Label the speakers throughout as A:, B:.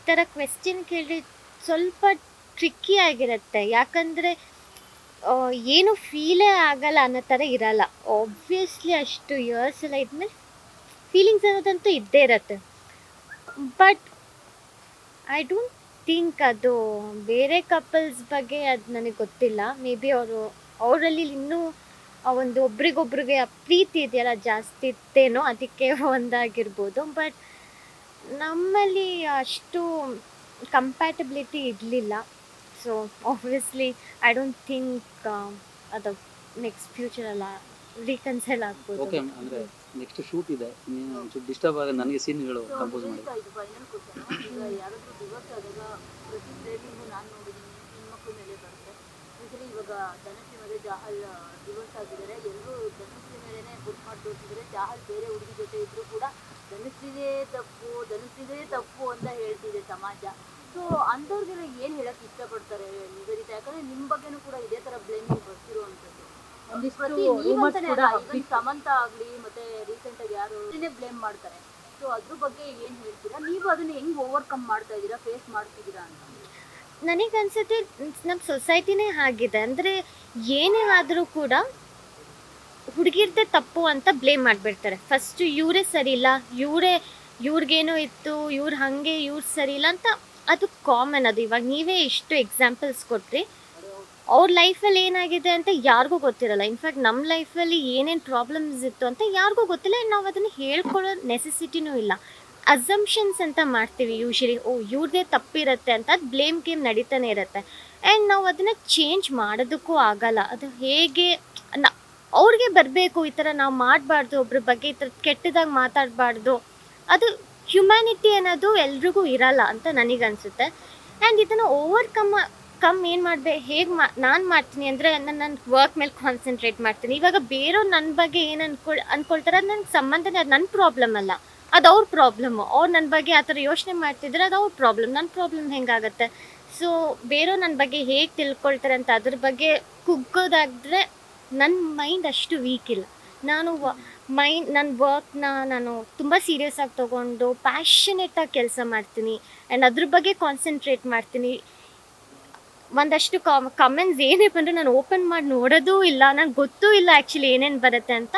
A: ಥರ ಕ್ವೆಶ್ಚನ್ ಕೇಳಿ ಸ್ವಲ್ಪ ಟ್ರಿಕ್ಕಿ ಆಗಿರುತ್ತೆ. ಯಾಕಂದರೆ ಏನು ಫೀಲೇ ಆಗಲ್ಲ ಅನ್ನೋ ಥರ ಇರಲ್ಲ. ಆಬ್ವಿಯಸ್ಲಿ ಅಷ್ಟು ಇಯರ್ಸ್ ಎಲ್ಲ ಇದ್ಮೇಲೆ ಫೀಲಿಂಗ್ಸ್ ಅನ್ನೋದಂತೂ ಇದ್ದೇ ಇರತ್ತೆ. ಬಟ್ ಐ ಡೋಂಟ್ ಥಿಂಕ್ ಅದು ಬೇರೆ ಕಪಲ್ಸ್ ಬಗ್ಗೆ ಅದು ನನಗೆ ಗೊತ್ತಿಲ್ಲ. ಮೇ ಬಿ ಅವರಲ್ಲಿ ಇನ್ನೂ ಆ ಒಂದು ಒಬ್ರಿಗೊಬ್ರಿಗೆ ಆ ಪ್ರೀತಿ ಇದೆಯಲ್ಲ ಜಾಸ್ತಿ ಇತ್ತೇನೋ, ಅದಕ್ಕೆ ಒಂದಾಗಿರ್ಬೋದು. ಬಟ್ ನಮ್ಮಲ್ಲಿ ಅಷ್ಟು ಕಂಪ್ಯಾಟಬಿಲಿಟಿ ಇರಲಿಲ್ಲ. So obviously I don't think ಅದು ನೆಕ್ಸ್ಟ್ ಫ್ಯೂಚರೆಲ್ಲ ರೀಕನ್ಸೈಲ್ ಆಗ್ಬೋದು.
B: ಓಕೆ ಅಂದರೆ ನೆಕ್ಸ್ಟ್ ಶೂಟ್ ಇದೆ, ನೀನು ಒಂಚೂರು ಡಿಸ್ಟರ್ಬ್ ಆಗ ನನಗೆ ಸೀನ್ಗಳು ಕಂಪೋಸ್ ಮಾಡಿ.
C: ಇದು ಫೈನಲ್ ಕ್ವಶನ್. ಈಗ ಯಾರಾದರೂ ಡಿವೋರ್ಸ್ ಆದಾಗ ಪ್ರತಿ ಫ್ರೇಮಿಂಗು ನಾನು ನೋಡಿದ್ದೀನಿ, ಹೆಣ್ಮಕ್ಳ ಮೇಲೆ ಬರುತ್ತೆ. ಯೂಶಲಿ ಇವಾಗ ಧನಶ್ರೀ ಮತ್ತು ಜಾಹಲ್ ಡಿವೋರ್ಸ್ ಆಗಿದ್ದಾರೆ. ಎಲ್ಲರೂ ಧನಶ್ರೀ ಮೇಲೇ ಬುಕ್ ಮಾಡಿ ತೋರಿಸಿದರೆ, ಜಾಹಲ್ ಬೇರೆ ಹುಡುಗಿ ಜೊತೆ ಇದ್ದರೂ ಕೂಡ ಧನಶ್ರೀದೇ ತಪ್ಪು ಅಂತ ಹೇಳ್ತಿದೆ ಸಮಾಜ. ಸೊ ಅಂಥವ್ರಿಗೆಲ್ಲ ಏನು ಹೇಳಕ್ಕೆ ಇಷ್ಟಪಡ್ತಾರೆ ನಿವೇದಿತಾ? ಯಾಕಂದರೆ ನಿಮ್ಮ ಬಗ್ಗೆನೂ ಕೂಡ ಇದೇ ಥರ ಬ್ಲೇಮಿಂಗ್ ಬರ್ತಿರುವಂಥದ್ದು. ಸಮಂತ ಆಗಲಿ ಮತ್ತೆ ರೀಸೆಂಟಾಗಿ ಯಾರು ಬ್ಲೇಮ್ ಮಾಡ್ತಾರೆ. ಸೊ ಅದ್ರ ಬಗ್ಗೆ ಏನು ಹೇಳ್ತೀರಾ? ನೀವು ಅದನ್ನ ಹೆಂಗ್ ಓವರ್ಕಮ್ ಮಾಡ್ತಾ ಇದ್ದೀರಾ, ಫೇಸ್ ಮಾಡ್ತಿದ್ದೀರಾ ಅಂತ?
A: ನನಗನ್ಸುತ್ತೆ ನಮ್ಮ ಸೊಸೈಟಿನೇ ಆಗಿದೆ. ಅಂದರೆ ಏನೇ ಆದರೂ ಕೂಡ ಹುಡುಗಿರ್ದೆ ತಪ್ಪು ಅಂತ ಬ್ಲೇಮ್ ಮಾಡಿಬಿಡ್ತಾರೆ. ಫಸ್ಟು ಇವರೇ ಸರಿ ಇಲ್ಲ, ಇವ್ರಿಗೇನೋ ಇತ್ತು, ಇವ್ರು ಹಾಗೆ ಇವ್ರು ಸರಿ ಇಲ್ಲ ಅಂತ. ಅದು ಕಾಮನ್. ಅದು ಇವಾಗ ನೀವೇ ಇಷ್ಟು ಎಕ್ಸಾಂಪಲ್ಸ್ ಕೊಟ್ರಿ. ಅವ್ರ ಲೈಫಲ್ಲಿ ಏನಾಗಿದೆ ಅಂತ ಯಾರಿಗೂ ಗೊತ್ತಿರಲ್ಲ. ಇನ್ಫ್ಯಾಕ್ಟ್ ನಮ್ಮ ಲೈಫಲ್ಲಿ ಏನೇನು ಪ್ರಾಬ್ಲಮ್ಸ್ ಇತ್ತು ಅಂತ ಯಾರಿಗೂ ಗೊತ್ತಿಲ್ಲ. ಆ್ಯಂಡ್ ನಾವು ಅದನ್ನು ಹೇಳ್ಕೊಳ್ಳೋ ನೆಸೆಸಿಟಿನೂ ಇಲ್ಲ. ಅಸಂಪ್ಷನ್ಸ್ ಅಂತ ಮಾಡ್ತೀವಿ ಯೂಶಲಿ. ಇವ್ರದ್ದೇ ತಪ್ಪಿರುತ್ತೆ ಅಂತ. ಅದು ಬ್ಲೇಮ್ ಗೇಮ್ ನಡೀತಾನೆ ಇರುತ್ತೆ. ಆ್ಯಂಡ್ ನಾವು ಅದನ್ನು ಚೇಂಜ್ ಮಾಡೋದಕ್ಕೂ ಆಗಲ್ಲ. ಅದು ಹೇಗೆ ಅವ್ರಿಗೆ ಬರಬೇಕು, ಈ ಥರ ನಾವು ಮಾಡಬಾರ್ದು, ಒಬ್ರ ಬಗ್ಗೆ ಈ ಥರ ಕೆಟ್ಟದಾಗಿ ಮಾತಾಡಬಾರ್ದು. ಅದು ಹ್ಯುಮ್ಯಾನಿಟಿ ಅನ್ನೋದು ಎಲ್ರಿಗೂ ಇರಲ್ಲ ಅಂತ ನನಗನ್ಸುತ್ತೆ. ಆ್ಯಂಡ್ ಇದನ್ನು ಓವರ್ಕಮ್ ಏನು ಹೇಗೆ ನಾನು ಮಾಡ್ತೀನಿ ಅಂದರೆ, ನನ್ನ ವರ್ಕ್ ಮೇಲೆ ಕಾನ್ಸಂಟ್ರೇಟ್ ಮಾಡ್ತೀನಿ. ಇವಾಗ ಬೇರೆಯವ್ರು ನನ್ನ ಬಗ್ಗೆ ಏನು ಅಂದ್ಕೊಳ್ತಾರೆ, ಅದು ನನಗೆ ಸಂಬಂಧನೇ. ಅದು ನನ್ನ ಪ್ರಾಬ್ಲಮ್ ಅಲ್ಲ, ಅದು ಅವ್ರ ಪ್ರಾಬ್ಲಮ್ಮು. ಅವ್ರು ನನ್ನ ಬಗ್ಗೆ ಆ ಥರ ಯೋಚನೆ ಮಾಡ್ತಿದ್ರೆ ಅದು ಅವ್ರ ಪ್ರಾಬ್ಲಮ್. ನನ್ನ ಪ್ರಾಬ್ಲಮ್ ಹೆಂಗಾಗುತ್ತೆ? ಸೊ ಬೇರೆಯವ್ರು ನನ್ನ ಬಗ್ಗೆ ಹೇಗೆ ತಿಳ್ಕೊಳ್ತಾರೆ ಅಂತ ಅದ್ರ ಬಗ್ಗೆ ಕುಗ್ಗೋದಾದರೆ ನನ್ನ ಮೈಂಡ್ ಅಷ್ಟು ವೀಕ್ ಇಲ್ಲ. ನಾನು ನನ್ನ ವರ್ಕ್ನ ನಾನು ತುಂಬ ಸೀರಿಯಸ್ ಆಗಿ ತೊಗೊಂಡು ಪ್ಯಾಷನೇಟಾಗಿ ಕೆಲಸ ಮಾಡ್ತೀನಿ. ಆ್ಯಂಡ್ ಅದ್ರ ಬಗ್ಗೆ ಕಾನ್ಸಂಟ್ರೇಟ್ ಮಾಡ್ತೀನಿ. ಒಂದಷ್ಟು ಕಮೆಂಟ್ಸ್ ಏನೇ ಬಂದರೂ ನಾನು ಓಪನ್ ಮಾಡಿ ನೋಡೋದೂ ಇಲ್ಲ. ನನಗೆ ಗೊತ್ತೂ ಇಲ್ಲ ಆ್ಯಕ್ಚುಲಿ ಏನೇನು ಬರುತ್ತೆ ಅಂತ.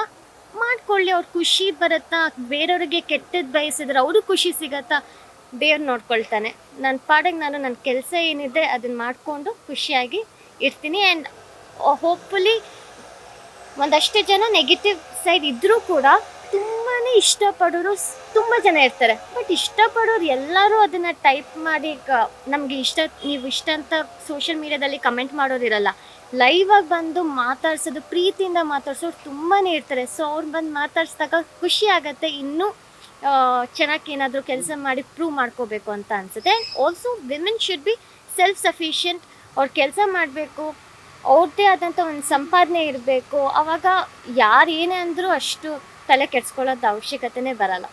A: ಮಾಡ್ಕೊಳ್ಳಿ, ಅವ್ರು ಖುಷಿ ಬರುತ್ತಾ, ಬೇರೆಯವ್ರಿಗೆ ಕೆಟ್ಟದ್ದು ಬಯಸಿದ್ರೆ ಅವ್ರಿಗೆ ಖುಷಿ ಸಿಗತ್ತಾ, ದೇವ್ರು ನೋಡ್ಕೊಳ್ತಾನೆ. ನನ್ನ ಪಾಡಿಗೆ ನಾನು ನನ್ನ ಕೆಲಸ ಏನಿದೆ ಅದನ್ನು ಮಾಡಿಕೊಂಡು ಖುಷಿಯಾಗಿ ಇರ್ತೀನಿ. ಆ್ಯಂಡ್ ಹೋಪ್ಫುಲಿ ಒಂದಷ್ಟು ಜನ ನೆಗೆಟಿವ್ ಸೈಡ್ ಇದ್ದರೂ ಕೂಡ ತುಂಬಾ ಇಷ್ಟಪಡೋರು ತುಂಬ ಜನ ಇರ್ತಾರೆ. ಬಟ್ ಇಷ್ಟಪಡೋರು ಎಲ್ಲರೂ ಅದನ್ನು ಟೈಪ್ ಮಾಡಿ ನಮಗೆ ನೀವು ಇಷ್ಟ ಅಂತ ಸೋಷಿಯಲ್ ಮೀಡ್ಯಾದಲ್ಲಿ ಕಮೆಂಟ್ ಮಾಡೋದಿರಲ್ಲ. ಲೈವ್ ಆಗಿ ಬಂದು ಮಾತಾಡ್ಸೋದು, ಪ್ರೀತಿಯಿಂದ ಮಾತಾಡ್ಸೋರು ತುಂಬಾ ಇರ್ತಾರೆ. ಸೊ ಅವ್ರು ಬಂದು ಮಾತಾಡ್ಸಿದಾಗ ಖುಷಿ ಆಗುತ್ತೆ. ಇನ್ನೂ ಚೆನ್ನಾಗಿ ಏನಾದರೂ ಕೆಲಸ ಮಾಡಿ ಪ್ರೂವ್ ಮಾಡ್ಕೋಬೇಕು ಅಂತ ಅನಿಸುತ್ತೆ. And also women should be self sufficient. ಅವ್ರು ಕೆಲಸ ಮಾಡಬೇಕು, ಅವ್ರದ್ದೇ ಆದಂಥ ಒಂದು ಸಂಪಾದನೆ ಇರಬೇಕು. ಆವಾಗ ಯಾರು ಏನೇ ಅಂದರೂ ಅಷ್ಟು ತಲೆ ಕೆಡಿಸ್ಕೊಳ್ಳೋದು ಅವಶ್ಯಕತೆನೇ ಬರಲ್ಲ.